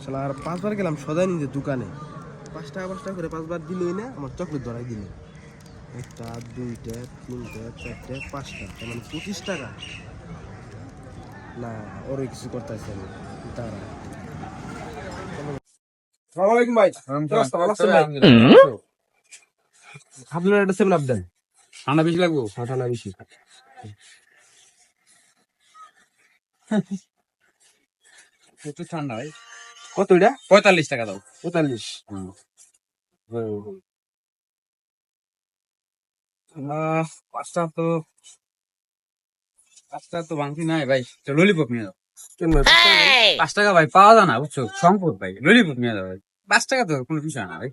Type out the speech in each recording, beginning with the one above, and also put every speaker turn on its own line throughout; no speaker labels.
শালা আর 5 বার গেলাম সদাই নিজে দোকানে 5 টাকা করে 5 বার দিলই না আমার চকলেট ধরাই দিল। একটা, দুইটা, তিনটা, চারটা, 5টা, তার মানে 25 টাকা। না ওরে কিছু করতেছে আমি তারা। আসসালামু আলাইকুম ভাই। ভালো আছেন ভাই? আপনার একটা 7 আপ দেন।
ঠান্ডা বেশি লাগবো?
ঠান্ডা বেশি।
প্রচুর ঠান্ডা ভাই।
কত এটা?
45 টাকা দাও।
45।
পাঁচটা তো ভাঙতি নাই ভাই, তো ললিপপ নিয়ে যাও।
কেন ভাই?
5 টাকা ভাই পাওয়া যায় না, বুঝছো, সম্পদ ভাই, ললিপপ নিয়ে যাও ভাই। 5 টাকা তো কোনো বিষয় না ভাই।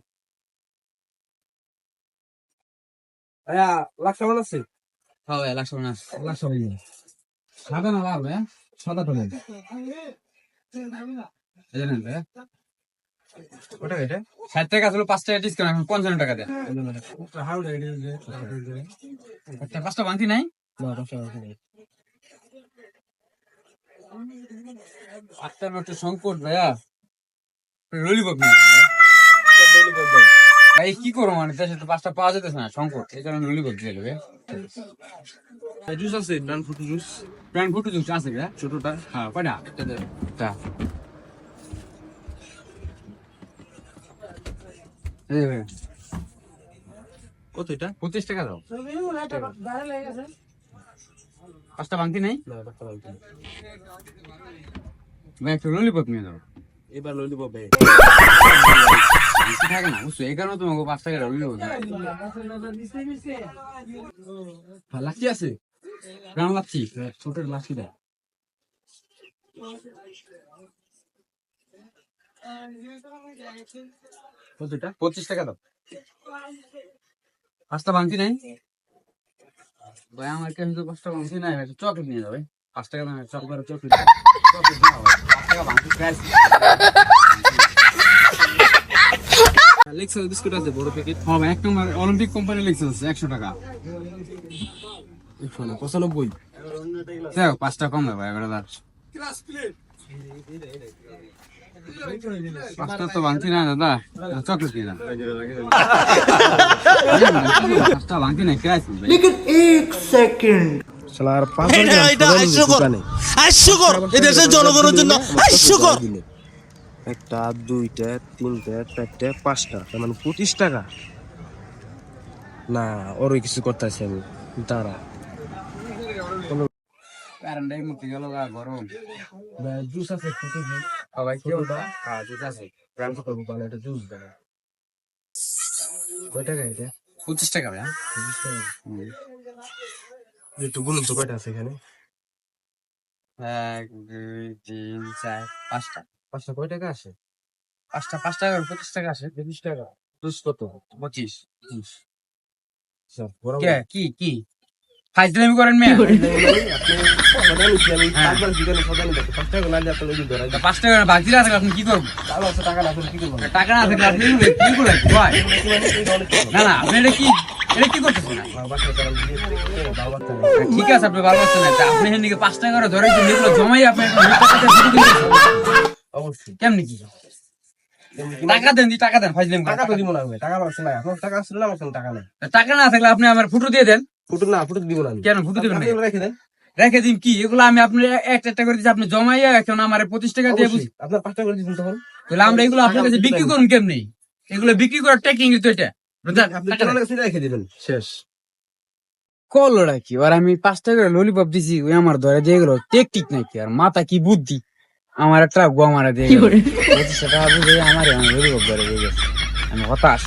ভাইয়া লাক্স কেমন আছে?
হ্যাঁ ভাই, 100 না। সাদা না লাল ভাই? সাদা তো নেই। এই জানেন ভাই,
ওটা এটা
60 টাকা ছিল, 5 টাকা ডিসকাউন্ট, এখন 55 টাকা দেয়। একটা 5টা ভাঙতি নাই? আপনার একটু সংকট ভাইয়া, ললিপপ নিয়ে যান ভাই। ভাই কি করবো, মানে দেশে তো 5টা পাওয়া যেতেছে না, সংকট, এই কারণে ললিপপ দিয়ে দেবে।
জুস আছে, ডান ফুট জুস।
প্রাণ ফুটু জুস আছে ভাই?
ছোটটা।
হ্যাঁ, কয়টা? একটা। এই ভাই,
কত এটা?
25 টাকা দাও। 5টা ভাঙতি নাই
না এটা লাগবে।
ভাই, একটু ললিপপ নিয়ে যাও।
এবার ললিপপ ভাই।
বেশি থাকে না, বুঝছো, এই কারণে তোমাকে 5 টাকা ললিপপ দেয়।
লাচ্ছি আছে?
গ্রাম লাচ্ছি
ছোট লাচ্ছি দেয়। কত এটা?
25 টাকা দাও। 5টা ভাঙতি নাই ভাই, আমার কাছে তো 5টা ভাঙতি নাই ভাই, চকলেট নিয়ে যাবে। 5 টাকা দাম চকলেট, চকলেট দাও ভাই। 5 টাকা ভাঙতি প্রাইস।
লেক্সাস বিস্কুট আছে বড় প্যাকেট।
হ্যাঁ ভাই, 1 নম্বর অলিম্পিক কোম্পানি লিখছে 100 টাকা।
95।
দেখো 5টা কম দেয় ভাই, এবারে দাও। 5টা তো ভাঙতি না দাদা, চকলেট নিয়ে যান। 5টা ভাঙতি নাই, প্রাইস ভাই।
শালা আর 5 বার গেলাম সদাই নিজে দোকানে।
হাস্যকর এই দেশের জনগণের জন্য হাস্যকর।
একটা, দুইটা, তিনটা, চারটা, 5টা, তার মানে 25 টাকা। না ওরে কিছু করতেছে আমি তারা।
কারেন্টটাই মুক্তি গেল গা, গরম।
জুস আছে ছোট জুস।
ভাই কি ওটা?
হ্যাঁ জুস আছে। ব্র্যান্ড কত ভালো এটা জুস দেয়। কয় টাকা এটা?
25 টাকা ভাই।
25 টাকা। একটু বলুন তো কয়টা আছে এখানে?
1 2 3 4 5টা।
5টা কয় টাকা আসে?
5টা 5 টাকা 25 টাকা আসে।
25 টাকা। জুস কত?
25।
স্যার বড়
কে কি ফাইজলামি করেন মেয়ে?
আপনি তারপর দোকানে সদাই নিতে 5 টাকা না দিয়ে আপনি ওই ধরাই দেন।
5 টাকা বাকি আছে, আপনি কি করবেন?
ভালো আছে টাকা না আপনি কি করবেন?
টাকা না থাকলে আপনি কি করেন ভাই? না না, আপনি এটা কি করতেছেন?
বাসা চালান দিয়ে বাবা চালান।
ঠিক আছে, আপনি ভালো আছেন না, তা আপনি এদিকে 5 টাকা করে ধরে দিন, এগুলো জমাই আপনি একটা টাকা দিয়ে শুরু দিন।
অবশ্যই।
কেমনি কি টাকা দেন ফাইজলামি
টাকা
করেন।
তো দিব না আমি। টাকা আছে না। আপনার টাকা আছে না, আমার কাছে টাকা নাই।
টাকা না থাকলে আপনি আমার ফুটো দিয়ে দেন।
ফুটো দিব না আমি।
কেন ফুটো দিবেন না?
আপনি রেখে দেন।
রেখে দিন কি, এগুলো আমি আপনি একটা করে দিচ্ছি, আপনি জমাইয়া এখন আমার 25 টাকা দিয়ে
অবশ্যই। আপনার 5 টাকা করে দিবেন তখন।
তাহলে আমরা এগুলো আপনার কাছে বিক্রি করুন কেমনি? এগুলো বিক্রি করার টেকনিক তো এটা।
আপনি টাকা কাছে রেখে দিবেন। শেষ।
কলরা কি, আর আমি 5 টাকা করে ললিপপ দিছি, ওই আমার ধরে দিয়ে গেল, টেকনিক নাকি, আর মাথা কি বুদ্ধি, আমার একটা গোয়া মারা দিয়ে গেল। 25 টাকা বুঝে আমার ললিপপ ধরে দিয়ে গেছে, আমি হতাশ।